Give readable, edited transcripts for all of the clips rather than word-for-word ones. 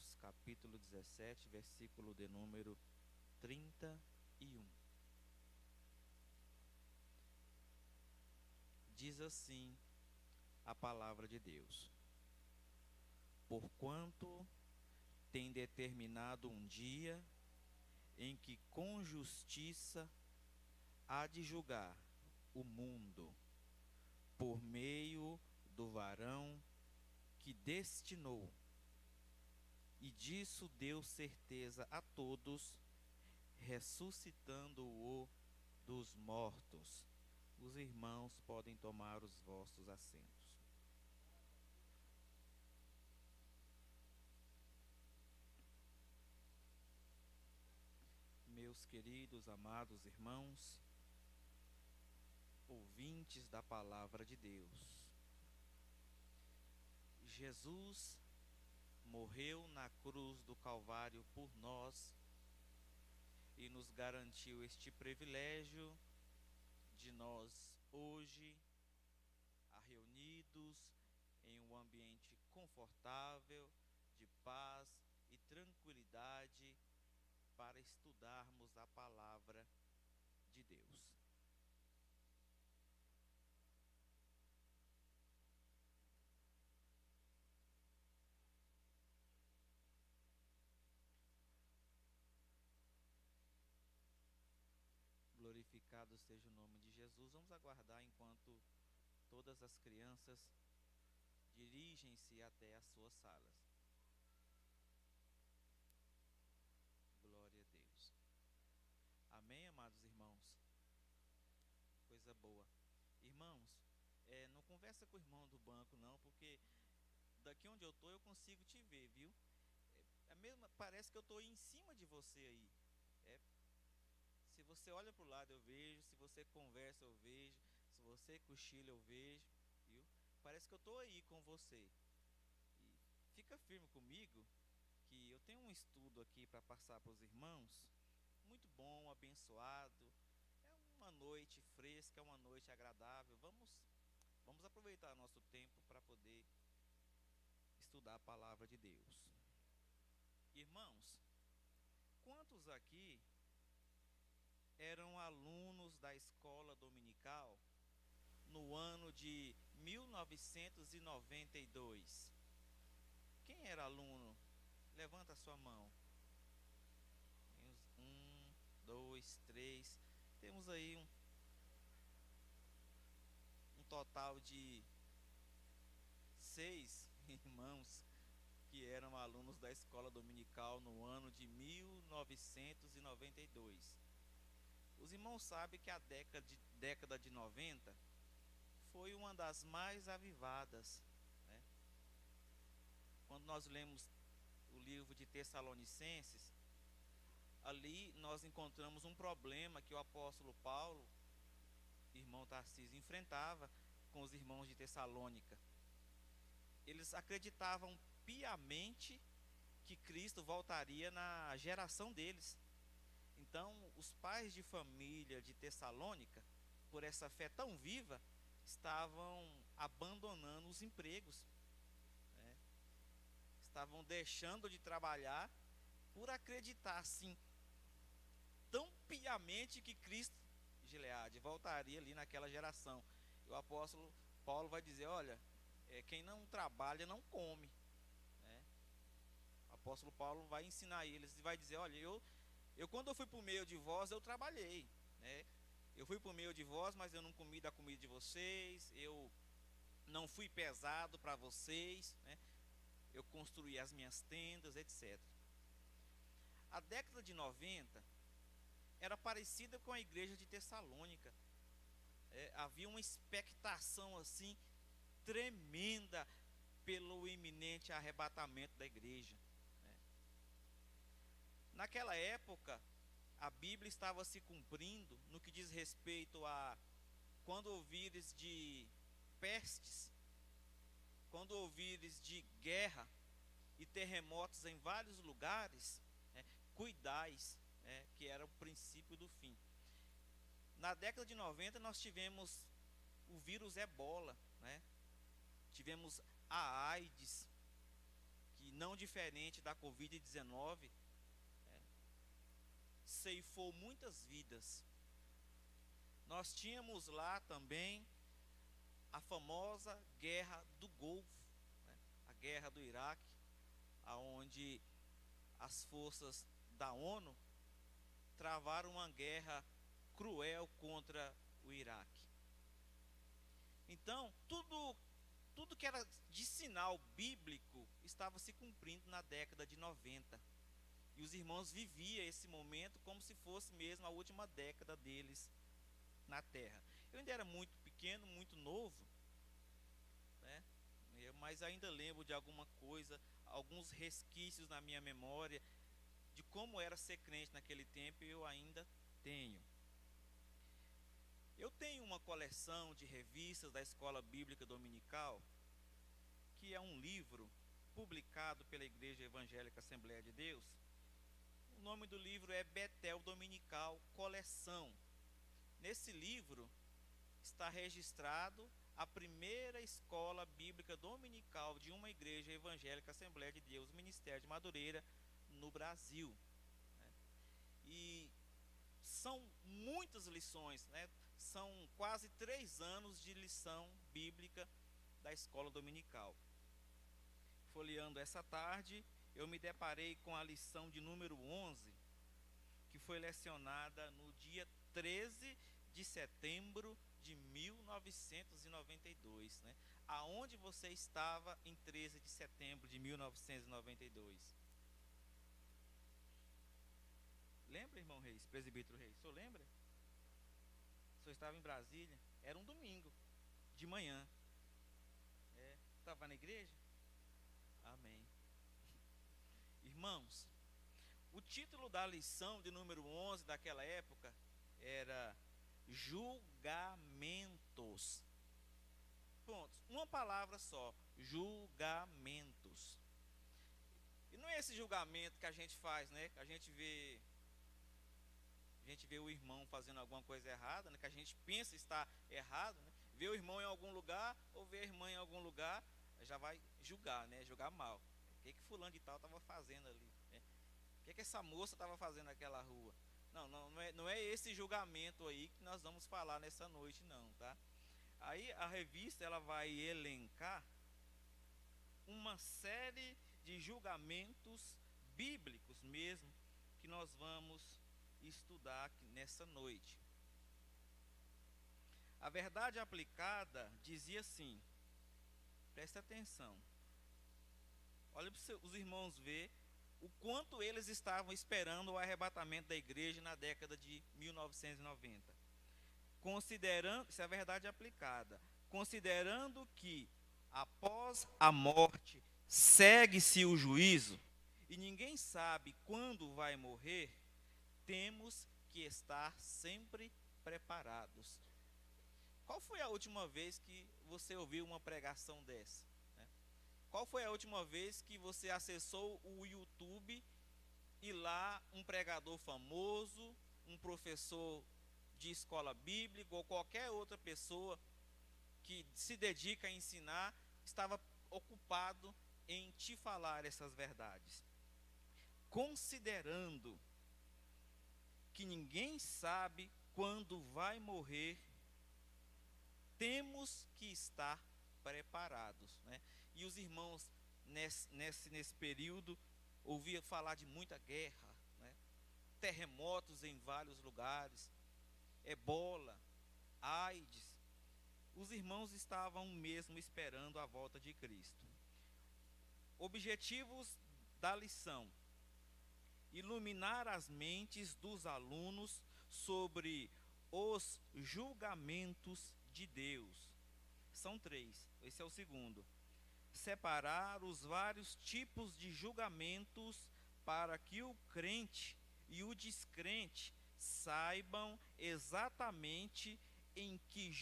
Mateus, capítulo 17, versículo de número 31. Diz assim a palavra de Deus: Porquanto tem determinado um dia em que com justiça há de julgar o mundo, por meio do varão que destinou, e disso deu certeza a todos, ressuscitando-o dos mortos. Os irmãos podem tomar os vossos assentos. Meus queridos, amados irmãos, ouvintes da palavra de Deus, Jesus morreu na cruz do Calvário por nós e nos garantiu este privilégio de nós hoje, reunidos em um ambiente confortável, de paz e tranquilidade, para estudarmos a palavra de Deus. Glorificado seja o nome de Jesus. Vamos aguardar enquanto todas as crianças dirigem-se até as suas salas. Glória a Deus. Amém, amados irmãos? Coisa boa. Irmãos, não conversa com o irmão do banco não, porque daqui onde eu estou eu consigo te ver, viu? Parece que eu estou em cima de você aí. Se você olha para o lado eu vejo, se você conversa eu vejo, se você cochila eu vejo, viu? Parece que eu estou aí com você. E fica firme comigo, que eu tenho um estudo aqui para passar para os irmãos, muito bom, abençoado. É uma noite fresca, é uma noite agradável. Vamos aproveitar nosso tempo para poder estudar a palavra de Deus. Irmãos, quantos aqui eram alunos da escola dominical no ano de 1992? Quem era aluno? Levanta a sua mão. 1, 2, 3. Temos aí um total de 6 irmãos que eram alunos da escola dominical no ano de 1992. Os irmãos sabem que a década de 90 foi uma das mais avivadas, né? Quando nós lemos o livro de Tessalonicenses, ali nós encontramos um problema que o apóstolo Paulo, irmão Tarcísio, enfrentava com os irmãos de Tessalônica. Eles acreditavam piamente que Cristo voltaria na geração deles. Então, os pais de família de Tessalônica, por essa fé tão viva, estavam abandonando os empregos, né? Estavam deixando de trabalhar por acreditar assim tão piamente que Cristo, Gileade, voltaria ali naquela geração. E o apóstolo Paulo vai dizer: olha, quem não trabalha não come, né? O apóstolo Paulo vai ensinar eles e vai dizer: olha, eu quando eu fui por meio de vós, eu trabalhei, né? Eu fui por meio de vós, mas eu não comi da comida de vocês, eu não fui pesado para vocês, né? Eu construí as minhas tendas, etc. A década de 90 era parecida com a igreja de Tessalônica. Havia uma expectação assim tremenda pelo iminente arrebatamento da igreja, né? Naquela época, a Bíblia estava se cumprindo no que diz respeito a quando ouvires de pestes, quando ouvires de guerra e terremotos em vários lugares, né, cuidais, né, que era o princípio do fim. Na década de 90 nós tivemos o vírus Ebola, né? Tivemos a AIDS, que não diferente da Covid-19, ceifou muitas vidas. Nós tínhamos lá também a famosa Guerra do Golfo, né? A Guerra do Iraque, onde as forças da ONU travaram uma guerra cruel contra o Iraque. Então, tudo que era de sinal bíblico estava se cumprindo na década de 90. E os irmãos viviam esse momento como se fosse mesmo a última década deles na terra. Eu ainda era muito pequeno, muito novo, né? Mas ainda lembro de alguma coisa, alguns resquícios na minha memória de como era ser crente naquele tempo, eu ainda tenho. Eu tenho uma coleção de revistas da Escola Bíblica Dominical, que é um livro publicado pela Igreja Evangélica Assembleia de Deus. O nome do livro é Betel Dominical Coleção. Nesse livro está registrado a primeira escola bíblica dominical de uma igreja evangélica Assembleia de Deus, Ministério de Madureira, no Brasil, né? E são muitas lições, né? São quase 3 anos de lição bíblica da escola dominical. Folheando essa tarde, eu me deparei com a lição de número 11, que foi lecionada no dia 13 de setembro de 1992, né? Aonde você estava em 13 de setembro de 1992? Lembra, irmão Reis, presbítero Reis? O senhor lembra? O senhor estava em Brasília, era um domingo, de manhã. Estava na igreja? Amém. Irmãos, o título da lição de número 11 daquela época era julgamentos. Pontos. Uma palavra só, julgamentos. E não é esse julgamento que a gente faz, né? Que a gente vê o irmão fazendo alguma coisa errada, né? Que a gente pensa estar errado, né? Vê o irmão em algum lugar ou vê a irmã em algum lugar, já vai julgar, né? Julgar mal. O que fulano de tal estava fazendo ali, né? O que essa moça estava fazendo naquela rua? Não é esse julgamento aí que nós vamos falar nessa noite, não, tá? Aí a revista ela vai elencar uma série de julgamentos bíblicos mesmo que nós vamos estudar aqui nessa noite. A verdade aplicada dizia assim, presta atenção, olha para os irmãos ver o quanto eles estavam esperando o arrebatamento da igreja na década de 1990. Considerando, isso é a verdade aplicada, considerando que após a morte segue-se o juízo e ninguém sabe quando vai morrer, temos que estar sempre preparados. Qual foi a última vez que você ouviu uma pregação dessa, né? Qual foi a última vez que você acessou o YouTube e lá um pregador famoso, um professor de escola bíblica ou qualquer outra pessoa que se dedica a ensinar estava ocupado em te falar essas verdades? Considerando que ninguém sabe quando vai morrer, temos que estar preparados, né? E os irmãos nesse período ouviam falar de muita guerra, né? Terremotos em vários lugares, ebola, AIDS. Os irmãos estavam mesmo esperando a volta de Cristo. Objetivos da lição: iluminar as mentes dos alunos sobre os julgamentos de Deus. São 3, esse é o segundo. Separar os vários tipos de julgamentos para que o crente e o descrente saibam exatamente em que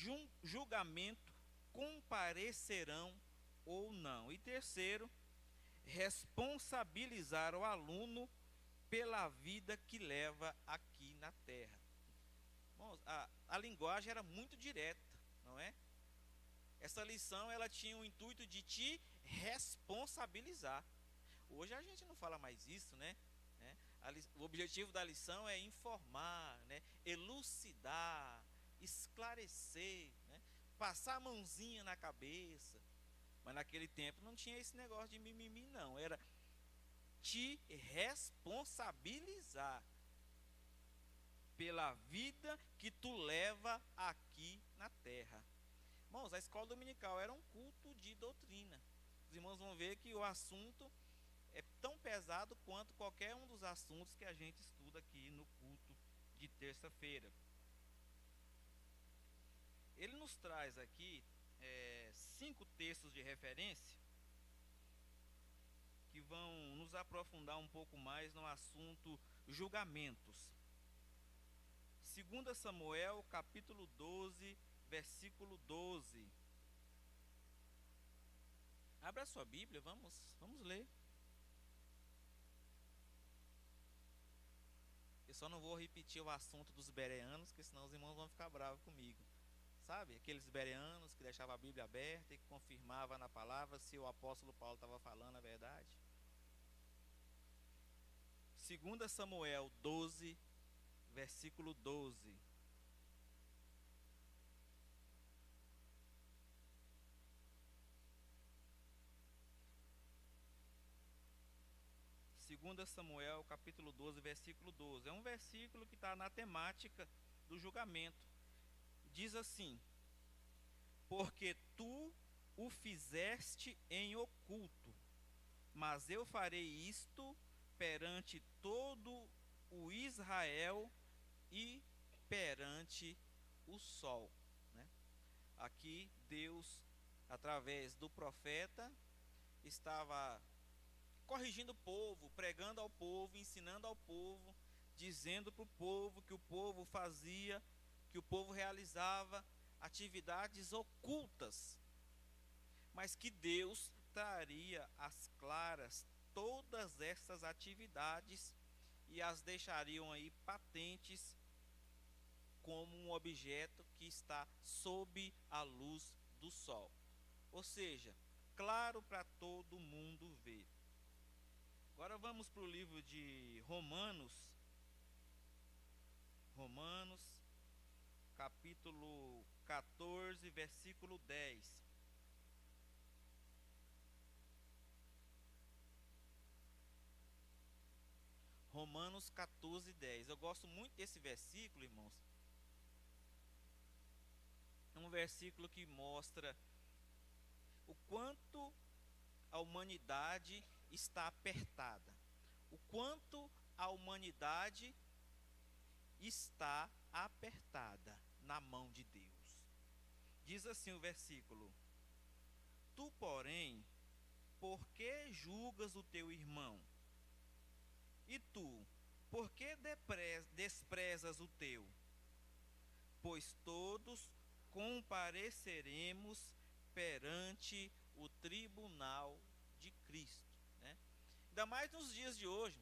julgamento comparecerão ou não. E terceiro, responsabilizar o aluno pela vida que leva aqui na terra. Bom, a linguagem era muito direta, não é? Essa lição ela tinha o intuito de te responsabilizar. Hoje a gente não fala mais isso, né? O objetivo da lição é informar, né? Elucidar, esclarecer, né? Passar a mãozinha na cabeça. Mas naquele tempo não tinha esse negócio de mimimi, não. Era te responsabilizar pela vida que tu leva aqui na terra. Irmãos, a escola dominical era um culto de doutrina. Os irmãos vão ver que o assunto é tão pesado quanto qualquer um dos assuntos que a gente estuda aqui no culto de terça-feira. Ele nos traz aqui 5 textos de referência que vão nos aprofundar um pouco mais no assunto julgamentos. 2 Samuel, capítulo 12, versículo 12. Abra a sua Bíblia, vamos ler. Eu só não vou repetir o assunto dos bereanos, porque senão os irmãos vão ficar bravos comigo. Sabe, aqueles bereanos que deixavam a Bíblia aberta e que confirmava na palavra se o apóstolo Paulo estava falando a verdade. 2 Samuel 12, versículo 12. Segunda Samuel, capítulo 12, versículo 12. É um versículo que está na temática do julgamento. Diz assim: porque tu o fizeste em oculto, mas eu farei isto perante todo o Israel e perante o sol. Aqui Deus, através do profeta, estava corrigindo o povo, pregando ao povo, ensinando ao povo, dizendo para o povo que o povo fazia, que o povo realizava atividades ocultas, mas que Deus traria às claras todas essas atividades e as deixariam aí patentes como um objeto que está sob a luz do sol. Ou seja, claro para todo mundo ver. Agora vamos para o livro de Romanos, capítulo 14, versículo 10. Romanos 14, 10. Eu gosto muito desse versículo, irmãos. É um versículo que mostra o quanto a humanidade está apertada, o quanto a humanidade está apertada na mão de Deus. Diz assim o versículo: tu, porém, por que julgas o teu irmão? E tu, por que desprezas o teu? Pois todos compareceremos perante o tribunal de Cristo. Ainda mais nos dias de hoje.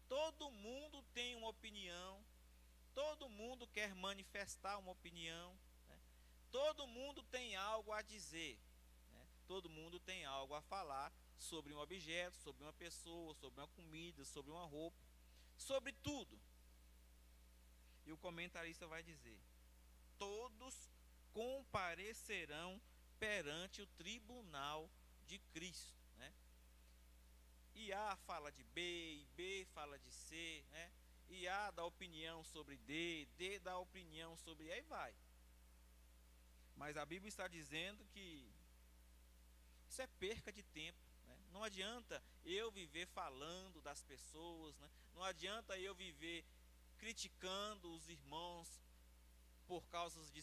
Todo mundo tem uma opinião, todo mundo quer manifestar uma opinião, todo mundo tem algo a dizer, todo mundo tem algo a falar sobre um objeto, sobre uma pessoa, sobre uma comida, sobre uma roupa, sobre tudo. E o comentarista vai dizer: todos comparecerão perante o tribunal de Cristo. E A fala de B, e B fala de C, e A dá opinião sobre D, D dá opinião sobre E, aí vai. Mas a Bíblia está dizendo que isso é perca de tempo. Não adianta eu viver falando das pessoas, não adianta eu viver criticando os irmãos por causa de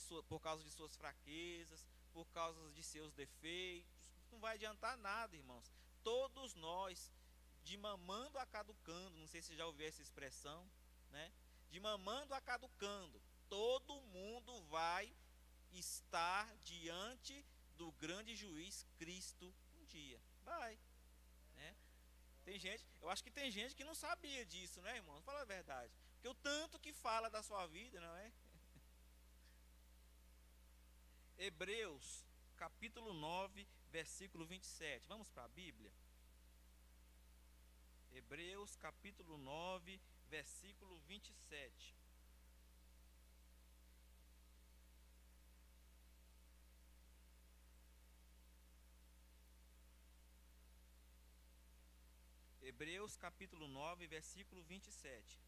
suas fraquezas, por causa de seus defeitos. Não vai adiantar nada, irmãos. Todos nós, de mamando a caducando, não sei se já ouviu essa expressão, de mamando a caducando, todo mundo vai estar diante do grande juiz Cristo um dia. Vai. Tem gente, eu acho que tem gente que não sabia disso, irmãos? Fala a verdade. Porque o tanto que fala da sua vida, não é? Hebreus, capítulo 9, versículo 27. Vamos para a Bíblia? Hebreus capítulo 9, versículo 27. Hebreus capítulo 9, versículo 27.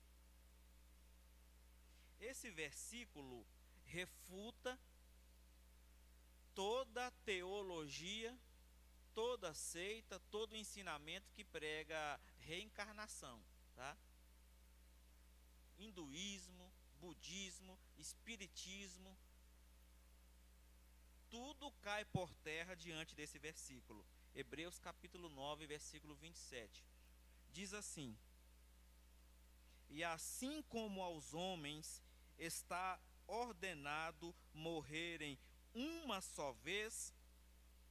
Esse versículo refuta toda teologia, toda seita, todo ensinamento que prega reencarnação, tá? Hinduísmo, budismo, espiritismo, tudo cai por terra diante desse versículo. Hebreus capítulo 9, versículo 27. Diz assim: e assim como aos homens está ordenado morrerem uma só vez,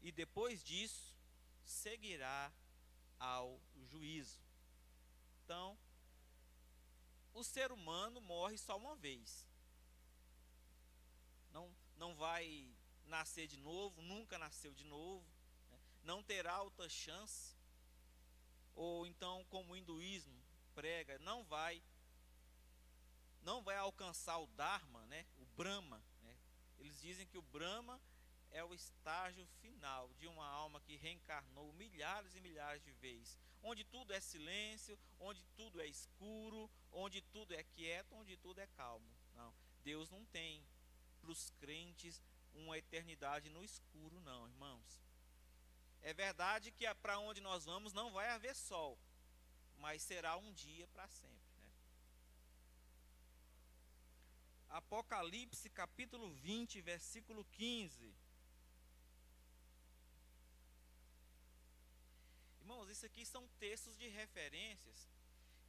e depois disso seguirá ao juízo. Então, o ser humano morre só uma vez. Não vai nascer de novo, nunca nasceu de novo, né? Não terá outra chance. Ou então, como o hinduísmo prega, não vai alcançar o Dharma, né? O Brahma, né? Eles dizem que o Brahma é o estágio final de uma alma que reencarnou milhares e milhares de vezes, onde tudo é silêncio, onde tudo é escuro, onde tudo é quieto, onde tudo é calmo. Não, Deus não tem para os crentes uma eternidade no escuro, não, irmãos. É verdade que para onde nós vamos não vai haver sol, mas será um dia para sempre, né? Apocalipse capítulo 20, versículo 15. Irmãos, isso aqui são textos de referências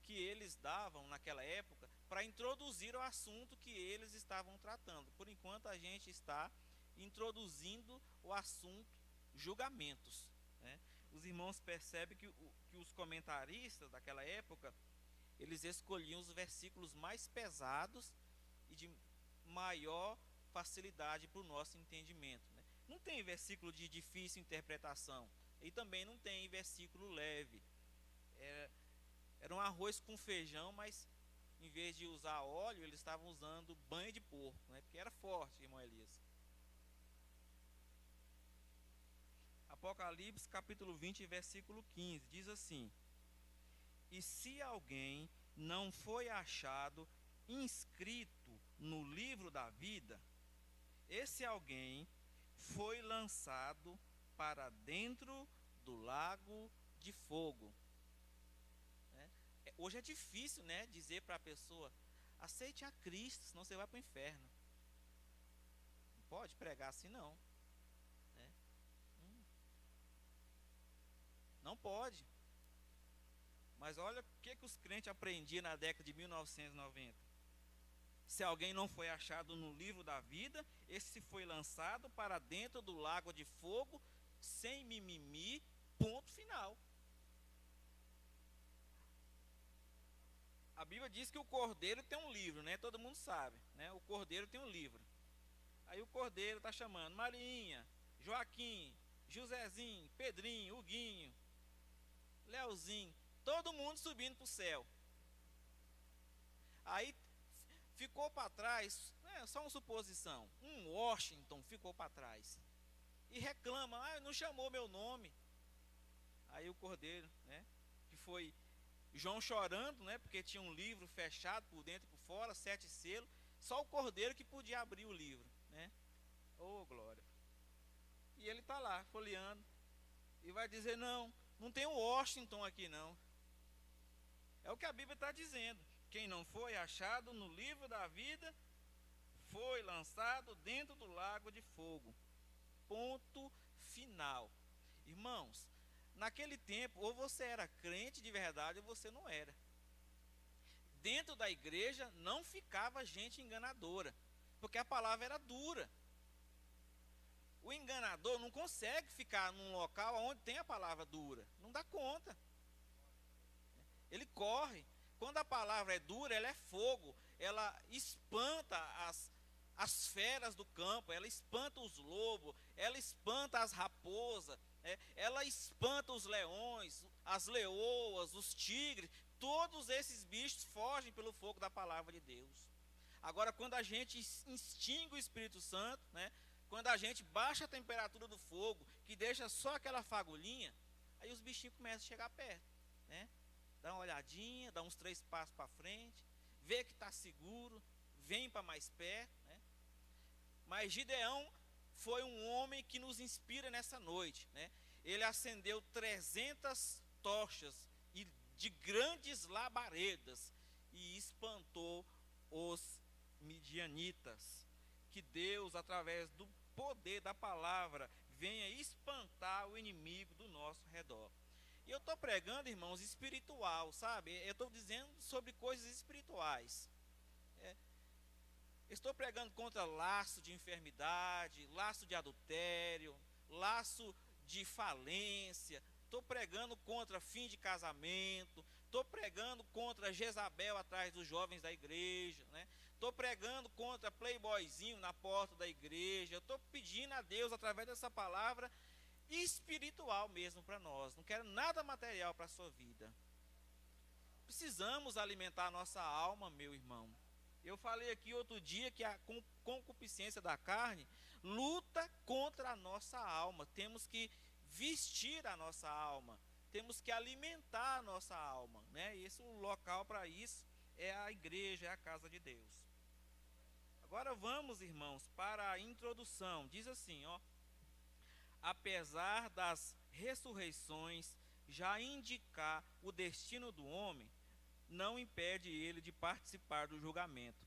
que eles davam naquela época para introduzir o assunto que eles estavam tratando. Por enquanto a gente está introduzindo o assunto julgamentos, né? Os irmãos percebem que os comentaristas daquela época, eles escolhiam os versículos mais pesados e de maior facilidade para o nosso entendimento, né? Não tem versículo de difícil interpretação, e também não tem versículo leve. Era um arroz com feijão, mas em vez de usar óleo, eles estavam usando banha de porco, né? Porque era forte, irmão Elias. Apocalipse capítulo 20, versículo 15, diz assim: e se alguém não foi achado inscrito no livro da vida, esse alguém foi lançado para dentro do lago de fogo. Hoje é difícil, né, dizer para a pessoa: aceite a Cristo, senão você vai para o inferno. Não pode pregar assim, não, né? Não pode. Mas olha o que os crentes aprendiam na década de 1990. Se alguém não foi achado no livro da vida, esse foi lançado para dentro do lago de fogo, sem mimimi, ponto final. A Bíblia diz que o cordeiro tem um livro, né? Todo mundo sabe, né? O cordeiro tem um livro. Aí o cordeiro está chamando Marinha, Joaquim, Josézinho, Pedrinho, Huguinho, Leozinho, todo mundo subindo para o céu. Aí ficou para trás, só uma suposição, um Washington ficou para trás e reclama: não chamou meu nome. Aí o cordeiro, né, que foi João chorando, né, porque tinha um livro fechado por dentro e por fora, 7 selos, só o cordeiro que podia abrir o livro, né? Oh, glória! E ele está lá folheando e vai dizer: não tem um Washington aqui não. É o que a Bíblia está dizendo. Quem não foi achado no livro da vida foi lançado dentro do lago de fogo. Ponto final. Irmãos, naquele tempo, ou você era crente de verdade ou você não era. Dentro da igreja não ficava gente enganadora, porque a palavra era dura. O enganador não consegue ficar num local onde tem a palavra dura, não dá conta. Ele corre. Quando a palavra é dura, ela é fogo, ela espanta as feras do campo, ela espanta os lobos, ela espanta as raposas, Ela espanta os leões, as leoas, os tigres, todos esses bichos fogem pelo fogo da palavra de Deus. Agora, quando a gente extingue o Espírito Santo, quando a gente baixa a temperatura do fogo, que deixa só aquela fagulhinha, aí os bichinhos começam a chegar perto, dá uma olhadinha, dá uns 3 passos para frente, vê que está seguro, vem para mais perto, Mas Gideão foi um homem que nos inspira nessa noite, Ele acendeu 300 tochas e de grandes labaredas e espantou os midianitas. Que Deus, através do poder da palavra, venha espantar o inimigo do nosso redor. E eu estou pregando, irmãos, espiritual, sabe? Eu estou dizendo sobre coisas espirituais. Estou pregando contra laço de enfermidade, laço de adultério, laço de falência. Estou pregando contra fim de casamento. Estou pregando contra Jezabel atrás dos jovens da igreja. Estou pregando contra playboyzinho na porta da igreja. Estou pedindo a Deus, através dessa palavra, espiritual mesmo para nós. Não quero nada material para a sua vida. Precisamos alimentar a nossa alma, meu irmão. Eu falei aqui outro dia que a concupiscência da carne luta contra a nossa alma. Temos que vestir a nossa alma. Temos que alimentar a nossa alma. E esse, o local para isso é a igreja, é a casa de Deus. Agora vamos, irmãos, para a introdução. Diz assim, apesar das ressurreições já indicar o destino do homem, não impede ele de participar do julgamento.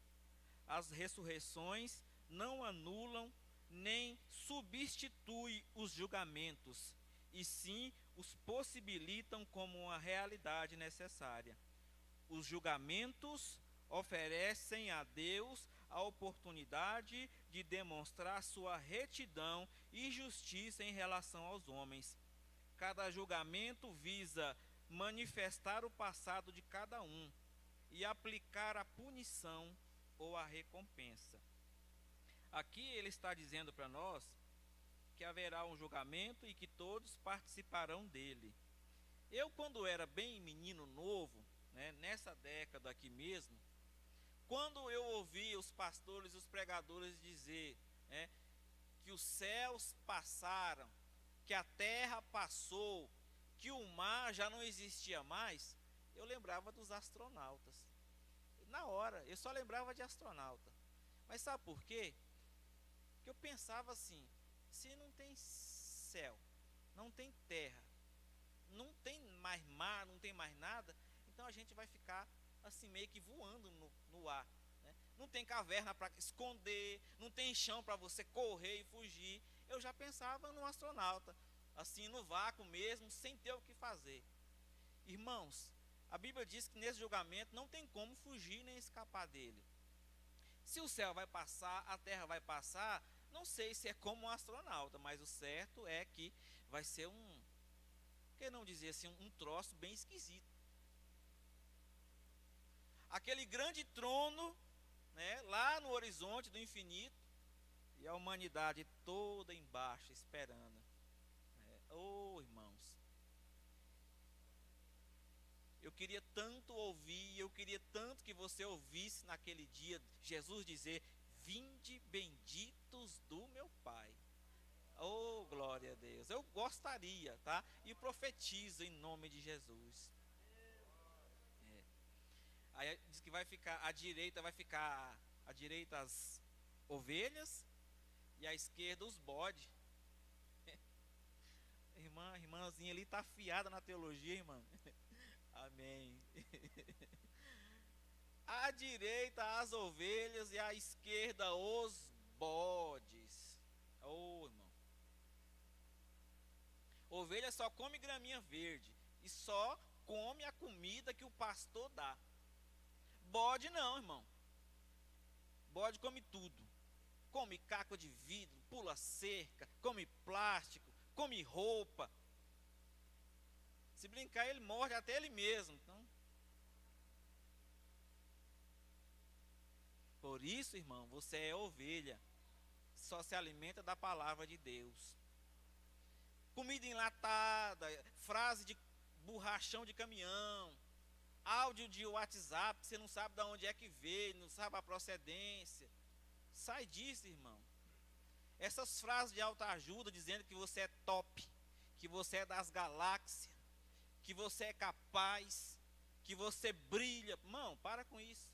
As ressurreições não anulam nem substituem os julgamentos, e sim os possibilitam como uma realidade necessária. Os julgamentos oferecem a Deus a oportunidade de demonstrar sua retidão e justiça em relação aos homens. Cada julgamento visa manifestar o passado de cada um e aplicar a punição ou a recompensa. Aqui ele está dizendo para nós que haverá um julgamento e que todos participarão dele. Eu, quando era bem menino novo, nessa década aqui mesmo, quando eu ouvi os pastores e os pregadores dizer que os céus passaram, que a terra passou, que o mar já não existia mais, eu lembrava dos astronautas. Na hora, eu só lembrava de astronauta. Mas sabe por quê? Porque eu pensava assim, se não tem céu, não tem terra, não tem mais mar, não tem mais nada, então a gente vai ficar assim meio que voando no ar. Não tem caverna para esconder, não tem chão para você correr e fugir. Eu já pensava no astronauta, assim no vácuo mesmo, sem ter o que fazer. Irmãos, a Bíblia diz que nesse julgamento não tem como fugir nem escapar dele. Se o céu vai passar, a terra vai passar, não sei se é como um astronauta, mas o certo é que vai ser por que não dizer assim, um troço bem esquisito. Aquele grande trono, lá no horizonte do infinito, e a humanidade toda embaixo esperando. Irmãos, eu queria tanto ouvir, eu queria tanto que você ouvisse naquele dia Jesus dizer: vinde benditos do meu Pai. Glória a Deus. Eu gostaria, tá? E profetizo em nome de Jesus. Aí diz que vai ficar, à direita as ovelhas e à esquerda os bodes. Irmãzinha ali está afiada na teologia, irmã. Amém. À direita as ovelhas e à esquerda os bodes. Irmão. Ovelha só come graminha verde e só come a comida que o pastor dá. Bode não, irmão. Bode come tudo. Come caco de vidro, pula cerca, come plástico, come roupa. Se brincar, ele morde até ele mesmo. Então, por isso, irmão, você é ovelha. Só se alimenta da palavra de Deus. comida enlatada, frase de borrachão de caminhão, áudio de WhatsApp, que você não sabe de onde é que veio, não sabe a procedência. Sai disso, irmão. Essas frases de autoajuda dizendo que você é top, que você é das galáxias, que você é capaz, que você brilha. Irmão, para com isso.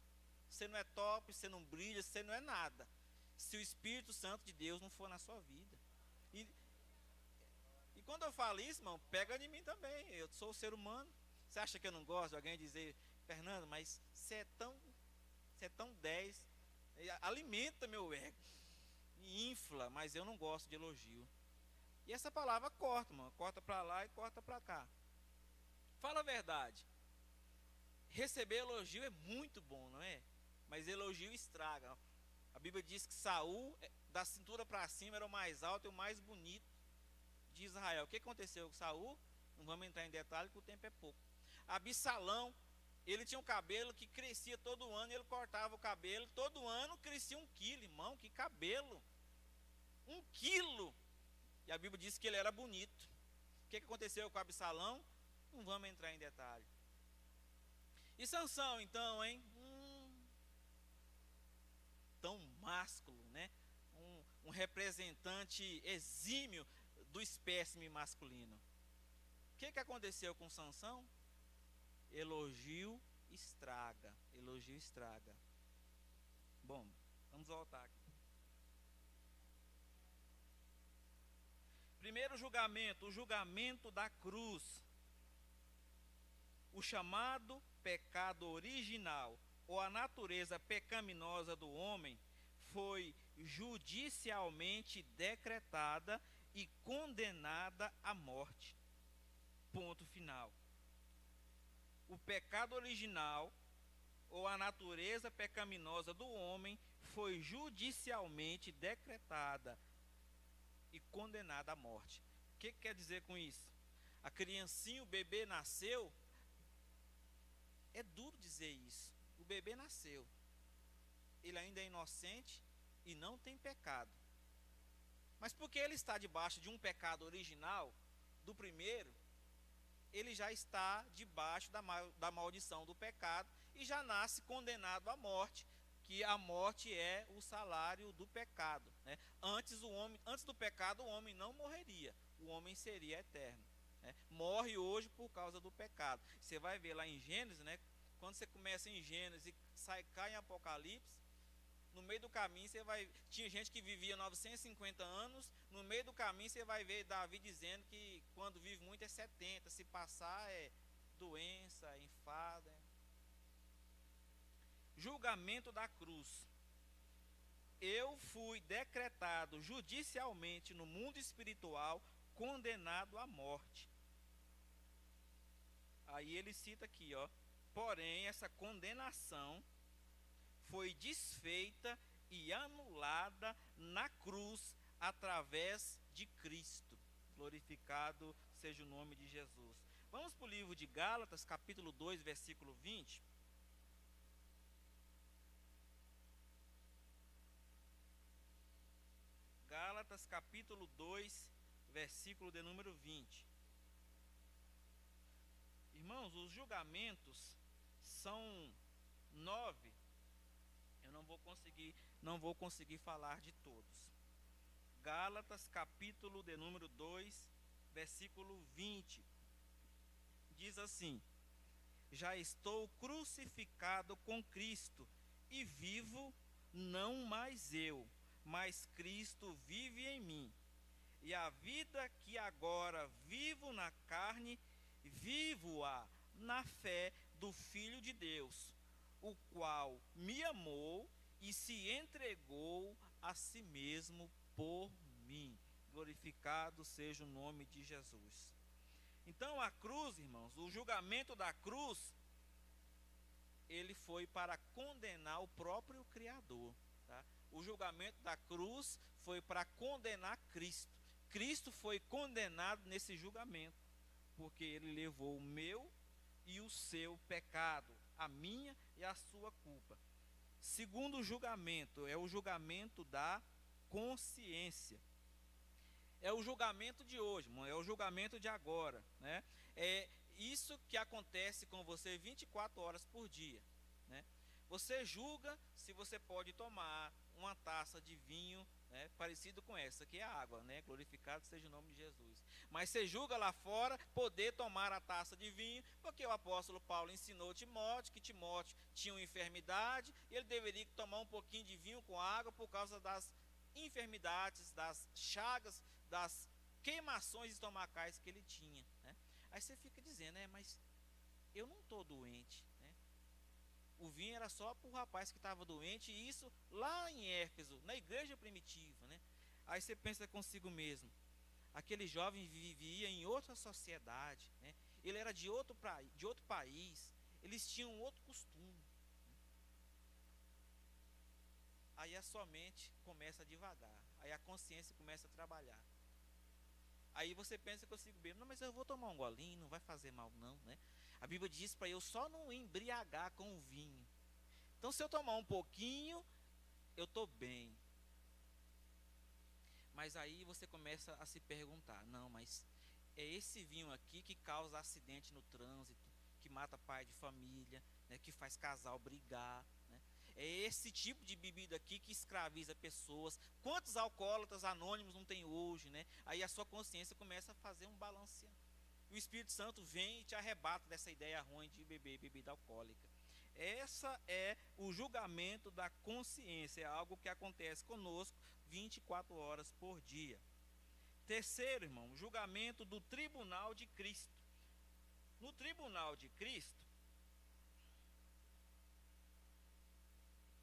Você não é top, você não brilha, você não é nada, se o Espírito Santo de Deus não for na sua vida. E quando eu falo isso, irmão, pega em mim também. Eu sou ser humano. Você acha que eu não gosto de alguém dizer, Fernando, mas você é tão 10, alimenta meu ego, me infla, mas eu não gosto de elogio. E essa palavra corta, mano, corta para lá e corta para cá. Fala a verdade. Receber elogio é muito bom, não é? Mas elogio estraga. A Bíblia diz que Saul, da cintura para cima, era o mais alto e o mais bonito de Israel. O que aconteceu com Saul? Não vamos entrar em detalhe, porque o tempo é pouco. Absalão, ele tinha um cabelo que crescia todo ano, ele cortava o cabelo, todo ano crescia 1 quilo, irmão, que cabelo! 1 quilo! E a Bíblia diz que ele era bonito. O que aconteceu com Absalão? Não vamos entrar em detalhe. E Sansão, então, hein? Tão másculo, né? Um representante exímio do espécime masculino. O que aconteceu com Sansão? Elogio estraga. Elogio estraga. Bom, vamos voltar aqui. Primeiro julgamento, o julgamento da cruz. O chamado pecado original, ou a natureza pecaminosa do homem, foi judicialmente decretada e condenada à morte. Ponto final. O pecado original, ou a natureza pecaminosa do homem, foi judicialmente decretada e condenada à morte. O que quer dizer com isso? A criancinha, o bebê nasceu. É duro dizer isso. O bebê nasceu. Ele ainda é inocente e não tem pecado. Mas porque ele está debaixo de um pecado original, do primeiro, ele já está debaixo da maldição do pecado e já nasce condenado à morte, que a morte é o salário do pecado, né? Antes do pecado, o homem não morreria, o homem seria eterno, né? Morre hoje por causa do pecado. Você vai ver lá em Gênesis, né? Quando você começa em Gênesis e cai em Apocalipse, no meio do caminho você vai... Tinha gente que vivia 950 anos, no meio do caminho você vai ver Davi dizendo que quando vive muito é 70, se passar é doença, enfada. Julgamento da cruz. Eu fui decretado judicialmente no mundo espiritual, condenado à morte. Aí ele cita aqui, ó. Porém, essa condenação foi desfeita e anulada na cruz através de Cristo. Glorificado seja o nome de Jesus. Vamos para o livro de Gálatas, capítulo 2, versículo 20. Gálatas, capítulo 2, versículo de número 20. Irmãos, os julgamentos são 9. Eu não vou conseguir falar de todos. Gálatas, capítulo de número 2, versículo 20. Diz assim: já estou crucificado com Cristo, e vivo não mais eu, mas Cristo vive em mim. E a vida que agora vivo na carne, vivo-a na fé do Filho de Deus, o qual me amou e se entregou a si mesmo por mim. Glorificado seja o nome de Jesus. Então a cruz, irmãos, o julgamento da cruz, ele foi para condenar o próprio Criador, tá? O julgamento da cruz foi para condenar Cristo. Cristo foi condenado nesse julgamento, porque ele levou o meu e o seu pecado, a minha e a sua culpa. Segundo julgamento, é o julgamento da consciência. é o julgamento de hoje, irmão, é o julgamento de agora, né? É isso que acontece com você 24 horas por dia, né? Você julga se você pode tomar uma taça de vinho, né, parecido com essa, que é a água, né? Glorificado seja o nome de Jesus. Mas você julga lá fora poder tomar a taça de vinho, porque o apóstolo Paulo ensinou Timóteo que Timóteo tinha uma enfermidade e ele deveria tomar um pouquinho de vinho com água por causa das enfermidades, das chagas, das queimações estomacais que ele tinha, né? Aí você fica dizendo, mas eu não estou doente, né? O vinho era só para o rapaz que estava doente, e isso lá em Éfeso, na igreja primitiva, né? Aí você pensa consigo mesmo, aquele jovem vivia em outra sociedade, né? Ele era de outro país, eles tinham outro costume. Aí a sua mente começa a divagar, aí a consciência começa a trabalhar. Aí você pensa consigo mesmo, não, mas eu vou tomar um golinho, não vai fazer mal não, né? A Bíblia diz para eu só não embriagar com o vinho. Então se eu tomar um pouquinho, eu estou bem. Mas aí você começa a se perguntar, não, mas é esse vinho aqui que causa acidente no trânsito, que mata pai de família, né, que faz casal brigar, né? É esse tipo de bebida aqui que escraviza pessoas. Quantos alcoólatras anônimos não tem hoje, né? Aí a sua consciência começa a fazer um balanceamento. O Espírito Santo vem e te arrebata dessa ideia ruim de beber bebida alcoólica. Essa é o julgamento da consciência, é algo que acontece conosco 24 horas por dia. Terceiro, irmão, o julgamento do tribunal de Cristo. No tribunal de Cristo,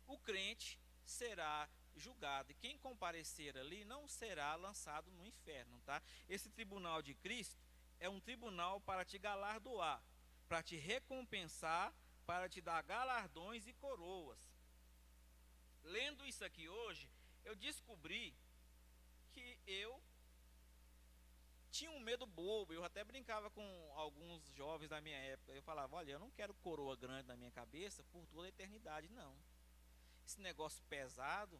o crente será julgado, e quem comparecer ali não será lançado no inferno, tá? Esse tribunal de Cristo é um tribunal para te galardoar, para te recompensar, para te dar galardões e coroas. Lendo isso aqui hoje, eu descobri que eu tinha um medo bobo. Eu até brincava com alguns jovens da minha época. Eu falava, olha, eu não quero coroa grande na minha cabeça por toda a eternidade, não. Esse negócio pesado,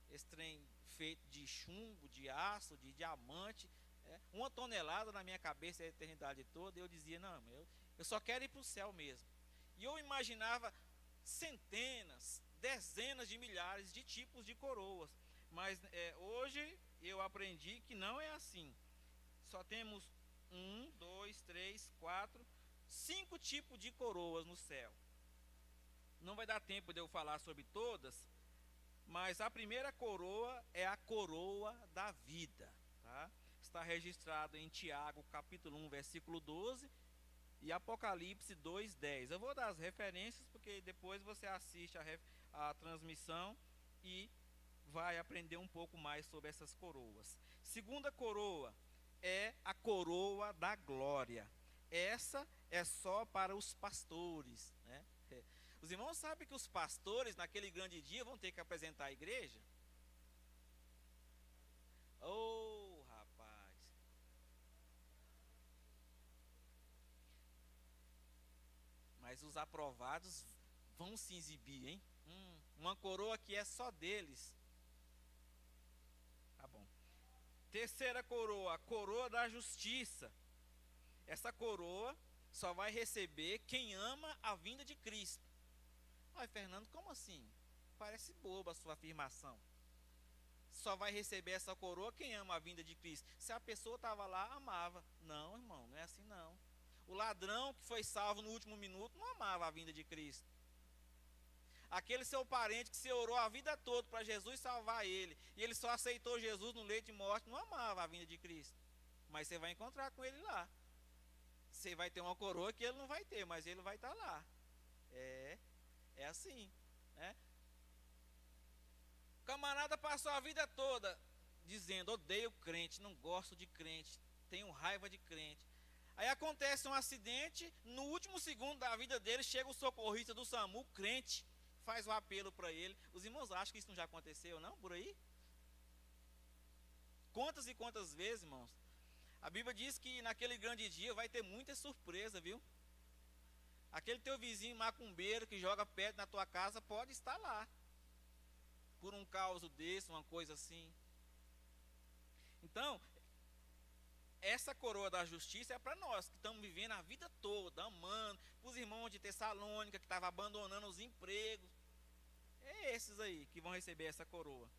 esse trem feito de chumbo, de aço, de diamante, 1 tonelada na minha cabeça a eternidade toda. E eu dizia, não, eu só quero ir para o céu mesmo. E eu imaginava centenas, dezenas de milhares de tipos de coroas. Mas hoje eu aprendi que não é assim. Só temos 5 tipos de coroas no céu. Não vai dar tempo de eu falar sobre todas, mas a primeira coroa é a coroa da vida, tá? Está registrado em Tiago capítulo 1, versículo 12 e Apocalipse 2:10. Eu vou dar as referências porque depois você assiste a transmissão e vai aprender um pouco mais sobre essas coroas. Segunda coroa é a coroa da glória. Essa é só para os pastores, né? Os irmãos sabem que os pastores naquele grande dia vão ter que apresentar a igreja? Oh, rapaz. Mas os aprovados vão se exibir, hein? Uma coroa que é só deles. Tá bom. Terceira coroa, a coroa da justiça. Essa coroa só vai receber quem ama a vinda de Cristo. Ai, Fernando, como assim? Parece boba a sua afirmação. Só vai receber essa coroa quem ama a vinda de Cristo. Se a pessoa estava lá, amava. Não, irmão, não é assim não. O ladrão que foi salvo no último minuto não amava a vinda de Cristo. Aquele seu parente que você orou a vida toda para Jesus salvar ele, e ele só aceitou Jesus no leito de morte, não amava a vinda de Cristo. Mas você vai encontrar com ele lá. Você vai ter uma coroa que ele não vai ter, mas ele vai estar lá. É assim, né? O camarada passou a vida toda dizendo, odeio crente, não gosto de crente, tenho raiva de crente. Aí acontece um acidente, no último segundo da vida dele, chega o socorrista do SAMU, crente, faz o apelo para ele. Os irmãos acham que isso não já aconteceu, não, por aí? Quantas e quantas vezes, irmãos? A Bíblia diz que naquele grande dia vai ter muita surpresa, viu? Aquele teu vizinho macumbeiro que joga pedra na tua casa pode estar lá. Por um caos desse, uma coisa assim. Então, essa coroa da justiça é para nós, que estamos vivendo a vida toda, amando, para os irmãos de Tessalônica, que estavam abandonando os empregos. É esses aí que vão receber essa coroa.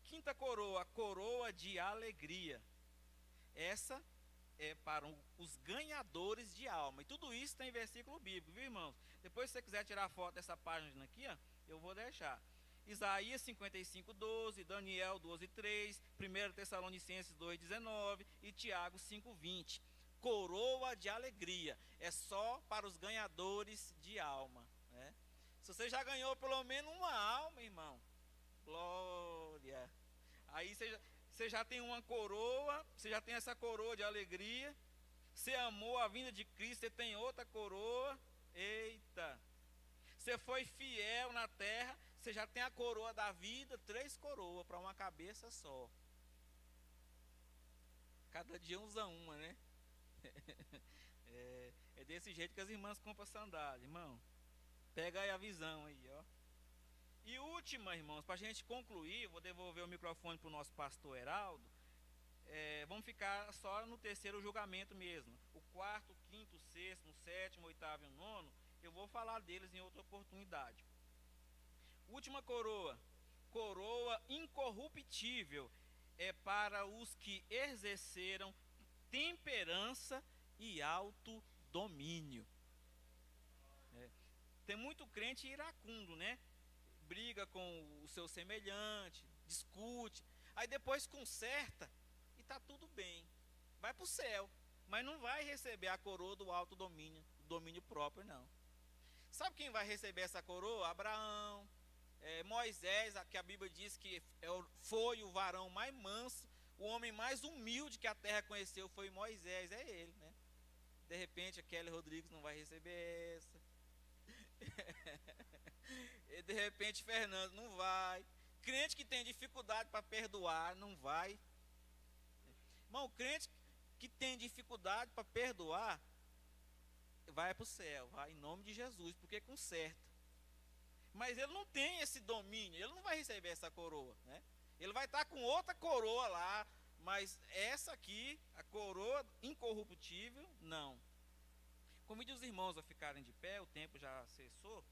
Quinta coroa, a coroa de alegria. Essa é para os ganhadores de alma. E tudo isso tem versículo bíblico, viu, irmãos? Depois, se você quiser tirar foto dessa página aqui, ó, eu vou deixar. Isaías 55:12, Daniel 12:3, 1 Tessalonicenses 2:19 e Tiago 5:20. Coroa de alegria é só para os ganhadores de alma, né? Se você já ganhou pelo menos uma alma, irmão, glória. Aí você já tem uma coroa, você já tem essa coroa de alegria. Você amou a vinda de Cristo, você tem outra coroa. Eita! Você foi fiel na terra, você já tem a coroa da vida, 3 coroas para uma cabeça só. Cada dia usa uma, né? É desse jeito que as irmãs compram sandália, irmão. Pega aí a visão aí, ó. E última, irmãos, para a gente concluir, vou devolver o microfone para o nosso pastor Heraldo. Vamos ficar só no terceiro julgamento mesmo. O quarto, quinto, sexto, sétimo, oitavo e nono, eu vou falar deles em outra oportunidade. Última coroa, coroa incorruptível, é para os que exerceram temperança e autodomínio. Tem muito crente iracundo, né? Briga com o seu semelhante, discute, aí depois conserta e está tudo bem. Vai para o céu, mas não vai receber a coroa do autodomínio, domínio próprio, não. Sabe quem vai receber essa coroa? Abraão, Moisés, que a Bíblia diz que foi o varão mais manso, o homem mais humilde que a terra conheceu foi Moisés, é ele, né? De repente a Kelly Rodrigues não vai receber essa. E de repente Fernando não vai. Crente que tem dificuldade para perdoar, não vai. Irmão, crente que tem dificuldade para perdoar, vai para o céu, vai em nome de Jesus, porque conserta. Mas ele não tem esse domínio, ele não vai receber essa coroa, né? Ele vai estar com outra coroa lá, mas essa aqui, a coroa incorruptível, não. Convido os irmãos a ficarem de pé, o tempo já cessou.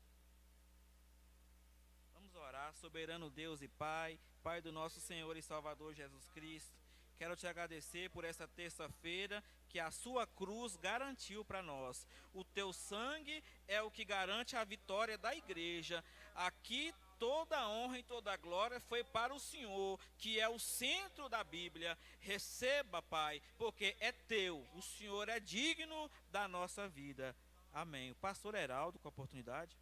Vamos orar. Soberano Deus e Pai, Pai do nosso Senhor e Salvador Jesus Cristo, quero te agradecer por essa terça-feira que a sua cruz garantiu para nós. O teu sangue é o que garante a vitória da igreja. Aqui toda a honra e toda a glória foi para o Senhor, que é o centro da Bíblia. Receba, Pai, porque é teu. O Senhor é digno da nossa vida. Amém. O pastor Heraldo, com a oportunidade.